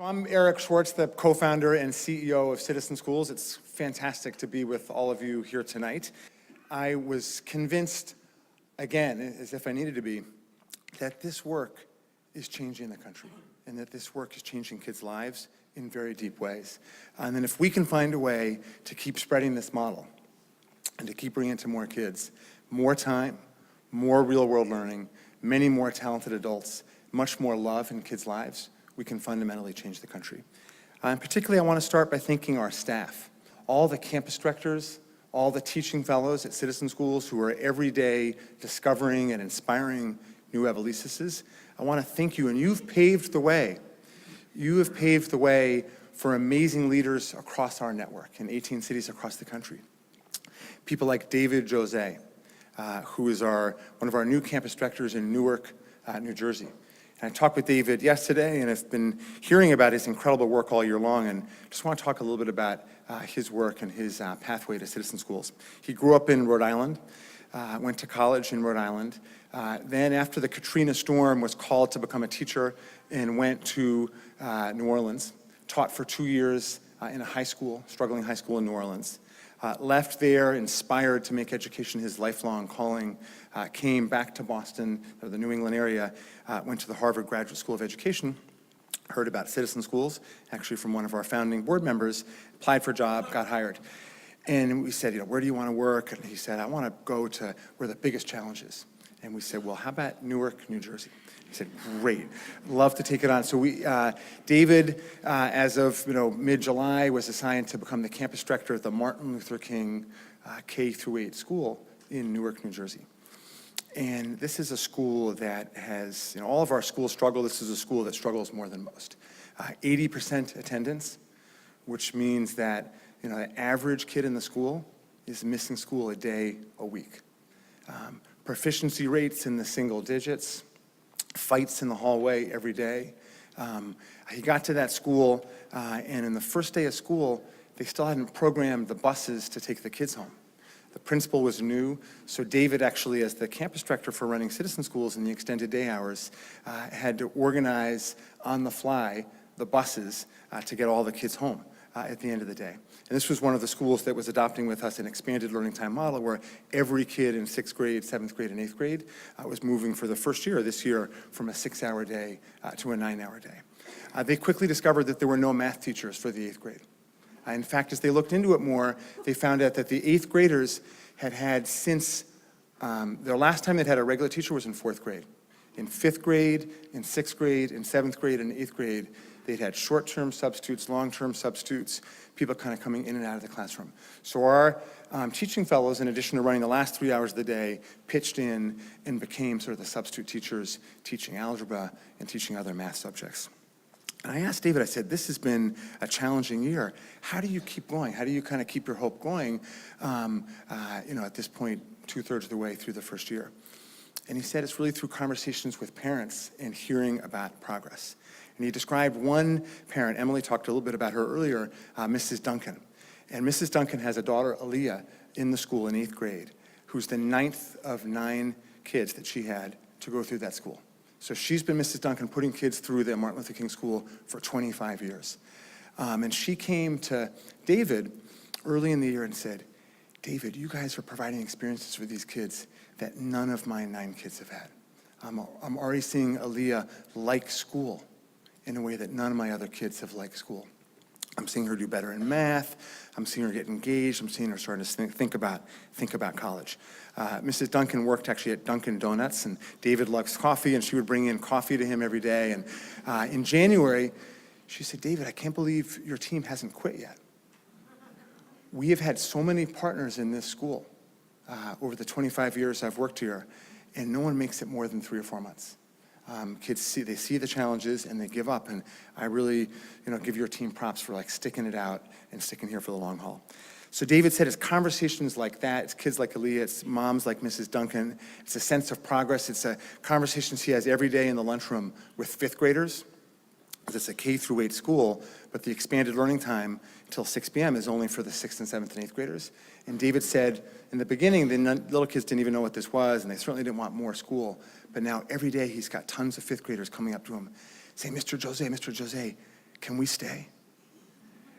I'm Eric Schwarz, the co-founder and CEO of Citizen Schools. It's fantastic to be with all of you here tonight. I was convinced, again, as if I needed to be, that this work is changing the country and that this work is changing kids' lives in very deep ways. And then if we can find a way to keep spreading this model and to keep bringing it to more kids, more time, more real-world learning, many more talented adults, much more love in kids' lives, we can fundamentally change the country. And particularly, I want to start by thanking our staff, all the campus directors, all the teaching fellows at Citizen Schools who are every day discovering and inspiring new Evelises. I want to thank you, and you've paved the way. You have paved the way for amazing leaders across our network in 18 cities across the country. People like David Jose, who is one of our new campus directors in Newark, New Jersey. And I talked with David yesterday, and I've been hearing about his incredible work all year long, and just want to talk a little bit about his work and his pathway to Citizen Schools. He grew up in Rhode Island, went to college in Rhode Island. Then after the Katrina storm, was called to become a teacher and went to New Orleans, taught for 2 years in a high school, struggling high school in New Orleans. Left there, inspired to make education his lifelong calling, came back to Boston, or the New England area, went to the Harvard Graduate School of Education, heard about Citizen Schools, actually from one of our founding board members, applied for a job, got hired. And we said, where do you want to work? And he said, I want to go to where the biggest challenge is. And we said, well, how about Newark, New Jersey? He said, great, love to take it on. So David, as of mid-July, was assigned to become the campus director at the Martin Luther King K-8 school in Newark, New Jersey. And this is a school that has, all of our schools struggle. This is a school that struggles more than most. 80% attendance, which means that the average kid in the school is missing school a day a week. Proficiency rates in the single digits, fights in the hallway every day. He got to that school, and in the first day of school, they still hadn't programmed the buses to take the kids home. The principal was new, so David actually, as the campus director for running Citizen Schools in the extended day hours, had to organize on the fly the buses to get all the kids home at the end of the day. And this was one of the schools that was adopting with us an expanded learning time model where every kid in 6th grade, 7th grade, and 8th grade was moving for the first year this year from a 6-hour day to a 9-hour day. They quickly discovered that there were no math teachers for the 8th grade. In fact, as they looked into it more, they found out that the 8th graders had since, their last time they'd had a regular teacher was in 4th grade. In 5th grade, in 6th grade, in 7th grade, and 8th grade, they'd had short-term substitutes, long-term substitutes, people kind of coming in and out of the classroom. So our teaching fellows, in addition to running the last 3 hours of the day, pitched in and became sort of the substitute teachers, teaching algebra and teaching other math subjects. And I asked David, I said, this has been a challenging year. How do you keep going? How do you kind of keep your hope going, at this point, 2/3 of the way through the first year? And he said it's really through conversations with parents and hearing about progress. And he described one parent, Emily talked a little bit about her earlier, Mrs. Duncan. And Mrs. Duncan has a daughter, Aaliyah, in the school in 8th grade, who's the 9th of 9 kids that she had to go through that school. So she's been Mrs. Duncan putting kids through the Martin Luther King School for 25 years. And she came to David early in the year and said, David, you guys are providing experiences for these kids that none of my 9 kids have had. I'm already seeing Aaliyah like school in a way that none of my other kids have liked school. I'm seeing her do better in math. I'm seeing her get engaged. I'm seeing her starting to think about college. Mrs. Duncan worked actually at Dunkin' Donuts, and David loves coffee, and she would bring in coffee to him every day. And in January, she said, David, I can't believe your team hasn't quit yet. We have had so many partners in this school over the 25 years I've worked here, and no one makes it more than 3 or 4 months. Kids see the challenges and they give up, and I really give your team props for sticking it out and sticking here for the long haul. So David said it's conversations like that, it's kids like Aaliyah, it's moms like Mrs. Duncan, it's a sense of progress, it's a conversations he has every day in the lunchroom with 5th graders. It's a K-8 school, but the expanded learning time until 6 p.m. is only for the 6th and 7th and 8th graders. And David said, in the beginning, the little kids didn't even know what this was, and they certainly didn't want more school. But now every day he's got tons of 5th graders coming up to him saying, Mr. Jose, can we stay?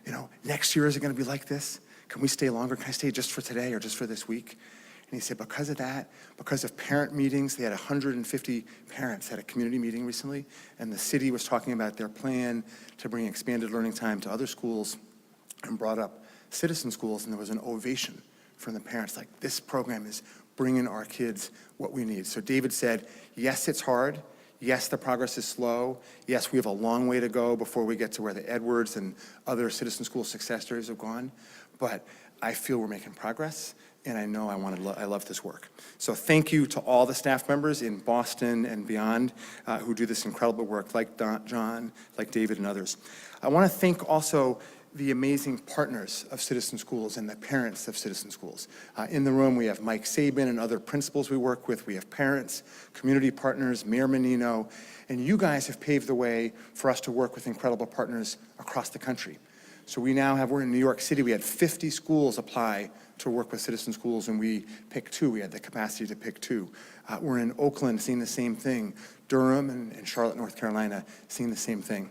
You know, next year, is it going to be like this? Can we stay longer? Can I stay just for today or just for this week? And he said, because of that, because of parent meetings, they had 150 parents at a community meeting recently, and the city was talking about their plan to bring expanded learning time to other schools and brought up citizen schools, and there was an ovation from the parents, like, this program is bringing our kids what we need. So David said, yes, it's hard. Yes, the progress is slow. Yes, we have a long way to go before we get to where the Edwards and other citizen school success stories have gone, but I feel we're making progress, and I know I love this work. So thank you to all the staff members in Boston and beyond who do this incredible work, like John, like David, and others. I want to thank also the amazing partners of Citizen Schools and the parents of Citizen Schools. In the room, we have Mike Sabin and other principals we work with. We have parents, community partners, Mayor Menino, and you guys have paved the way for us to work with incredible partners across the country. So we're in New York City. We had 50 schools apply to work with Citizen Schools, and we picked 2. We had the capacity to pick 2. We're in Oakland, seeing the same thing. Durham and Charlotte, North Carolina, seeing the same thing.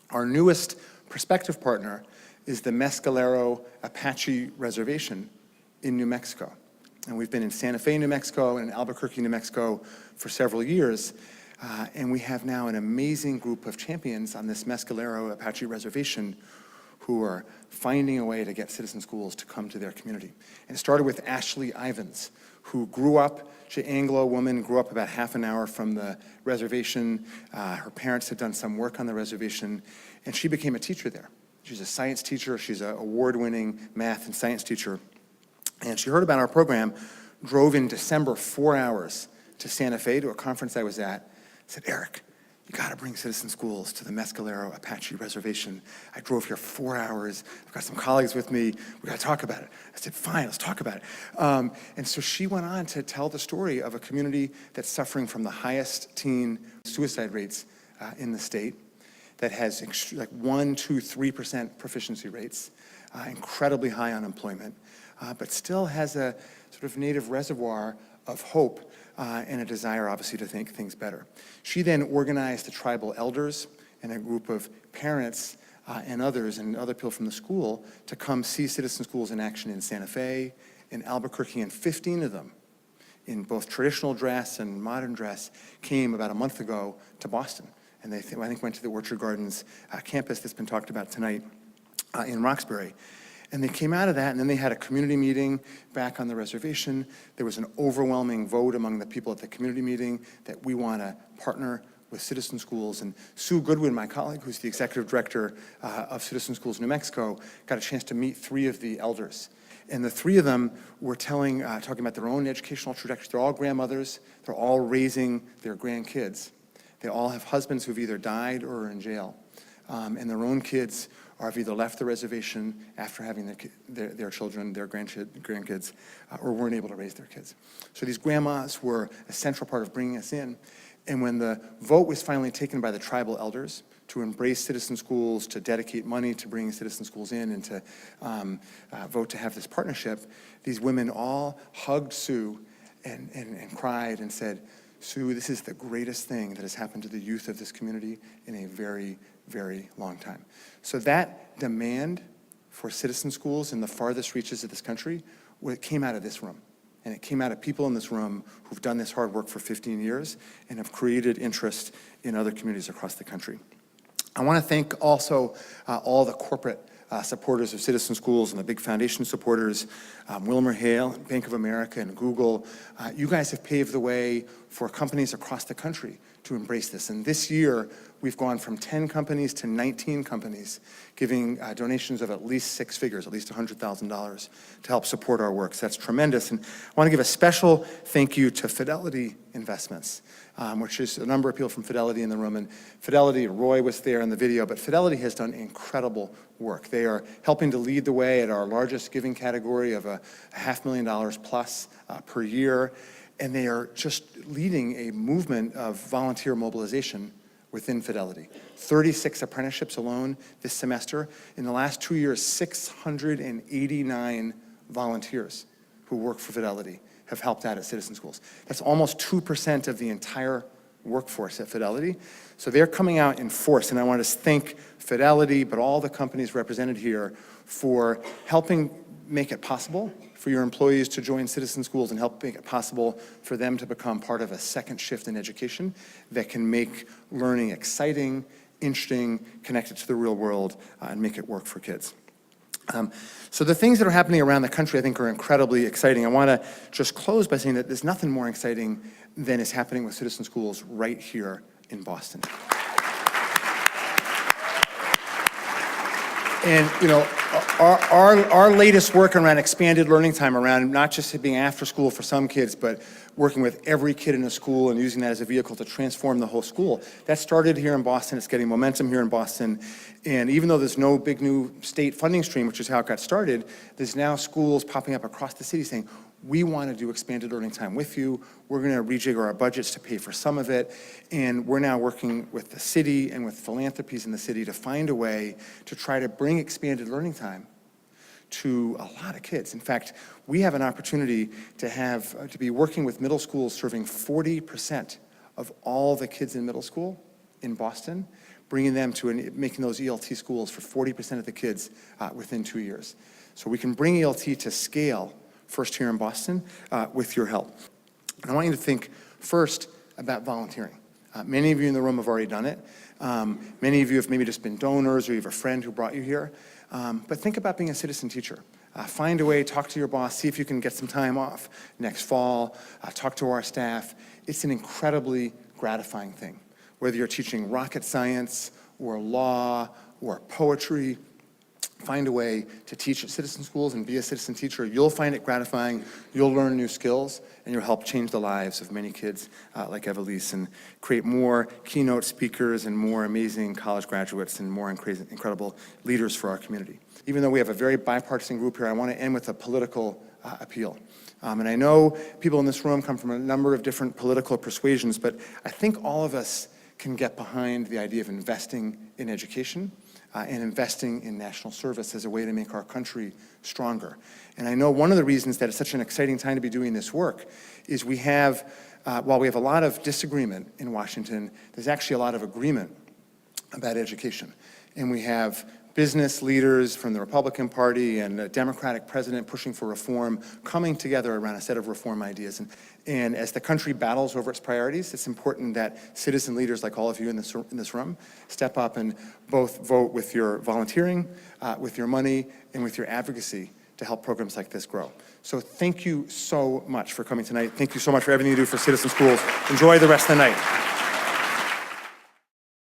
Our newest prospective partner is the Mescalero Apache Reservation in New Mexico. And we've been in Santa Fe, New Mexico, and Albuquerque, New Mexico for several years. And we have now an amazing group of champions on this Mescalero Apache Reservation who are finding a way to get Citizen Schools to come to their community. And it started with Ashley Ivins, who grew up, she's an Anglo woman, grew up about half an hour from the reservation. Her parents had done some work on the reservation, and she became a teacher there. She's a science teacher. She's an award-winning math and science teacher. And she heard about our program, drove in December 4 hours to Santa Fe to a conference I was at, said, Eric, you gotta bring Citizen Schools to the Mescalero Apache Reservation. I drove here 4 hours. I've got some colleagues with me. We gotta talk about it. I said, fine, let's talk about it. And so she went on to tell the story of a community that's suffering from the highest teen suicide rates in the state, that has like 1%, 2%, 3% proficiency rates, incredibly high unemployment, but still has a sort of native reservoir of hope and a desire, obviously, to think things better. She then organized the tribal elders and a group of parents and others and other people from the school to come see Citizen Schools in action in Santa Fe, in Albuquerque, and 15 of them, in both traditional dress and modern dress, came about a month ago to Boston. And they, I think, went to the Orchard Gardens campus that's been talked about tonight in Roxbury. And they came out of that, and then they had a community meeting back on the reservation. There was an overwhelming vote among the people at the community meeting that we want to partner with Citizen Schools. And Sue Goodwin, my colleague, who's the executive director of Citizen Schools New Mexico, got a chance to meet 3 of the elders. And the 3 of them were talking about their own educational trajectory. They're all grandmothers. They're all raising their grandkids. They all have husbands who've either died or are in jail. And their own kids have either left the reservation after having their children, their grandkids, or weren't able to raise their kids. So these grandmas were a central part of bringing us in. And when the vote was finally taken by the tribal elders to embrace Citizen Schools, to dedicate money to bringing Citizen Schools in, and to vote to have this partnership, these women all hugged Sue and cried and said, Sue, this is the greatest thing that has happened to the youth of this community in a very, very long time. So that demand for Citizen Schools in the farthest reaches of this country, it came out of this room. And it came out of people in this room who've done this hard work for 15 years and have created interest in other communities across the country. I want to thank also all the corporate supporters of Citizen Schools and the big foundation supporters, WilmerHale, and Bank of America, and Google. You guys have paved the way for companies across the country to embrace this. And this year, we've gone from 10 companies to 19 companies giving donations of at least 6 figures, at least $100,000, to help support our work. So that's tremendous. And I want to give a special thank you to Fidelity Investments, which is a number of people from Fidelity in the room. And Fidelity, Roy was there in the video, but Fidelity has done incredible work. They are helping to lead the way at our largest giving category of $500,000 plus per year. And they are just leading a movement of volunteer mobilization within Fidelity. 36 apprenticeships alone this semester. In the last 2 years, 689 volunteers who work for Fidelity have helped out at Citizen Schools. That's almost 2% of the entire workforce at Fidelity. So they're coming out in force, and I want to thank Fidelity, but all the companies represented here for helping make it possible for your employees to join Citizen Schools and help make it possible for them to become part of a second shift in education that can make learning exciting, interesting, connected to the real world, and make it work for kids. So the things that are happening around the country, I think, are incredibly exciting. I want to just close by saying that there's nothing more exciting than is happening with Citizen Schools right here in Boston. And, you know, our latest work around expanded learning time, around not just being after school for some kids, but working with every kid in a school and using that as a vehicle to transform the whole school, that started here in Boston. It's getting momentum here in Boston. And even though there's no big new state funding stream, which is how it got started, there's now schools popping up across the city saying, we want to do expanded learning time with you. We're going to rejigger our budgets to pay for some of it. And we're now working with the city and with philanthropies in the city to find a way to try to bring expanded learning time to a lot of kids. In fact, we have an opportunity to be working with middle schools serving 40% of all the kids in middle school in Boston, bringing them to making those ELT schools for 40% of the kids within 2 years. So we can bring ELT to scale first here in Boston with your help. And I want you to think first about volunteering. Many of you in the room have already done it. Many of you have maybe just been donors, or you have a friend who brought you here. But think about being a citizen teacher. Find a way, talk to your boss, see if you can get some time off next fall, talk to our staff. It's an incredibly gratifying thing. Whether you're teaching rocket science, or law, or poetry, find a way to teach at Citizen Schools and be a citizen teacher. You'll find it gratifying, you'll learn new skills, and you'll help change the lives of many kids like Evelise, and create more keynote speakers and more amazing college graduates and more incredible leaders for our community. Even though we have a very bipartisan group here, I want to end with a political appeal. And I know people in this room come from a number of different political persuasions, but I think all of us can get behind the idea of investing in education and investing in national service as a way to make our country stronger. And I know one of the reasons that it's such an exciting time to be doing this work is we have, while we have a lot of disagreement in Washington, there's actually a lot of agreement about education. And we have business leaders from the Republican Party and a Democratic president pushing for reform, coming together around a set of reform ideas. And as the country battles over its priorities, it's important that citizen leaders like all of you in this room step up and both vote with your volunteering, with your money, and with your advocacy to help programs like this grow. So thank you so much for coming tonight. Thank you so much for everything you do for Citizen Schools. Enjoy the rest of the night.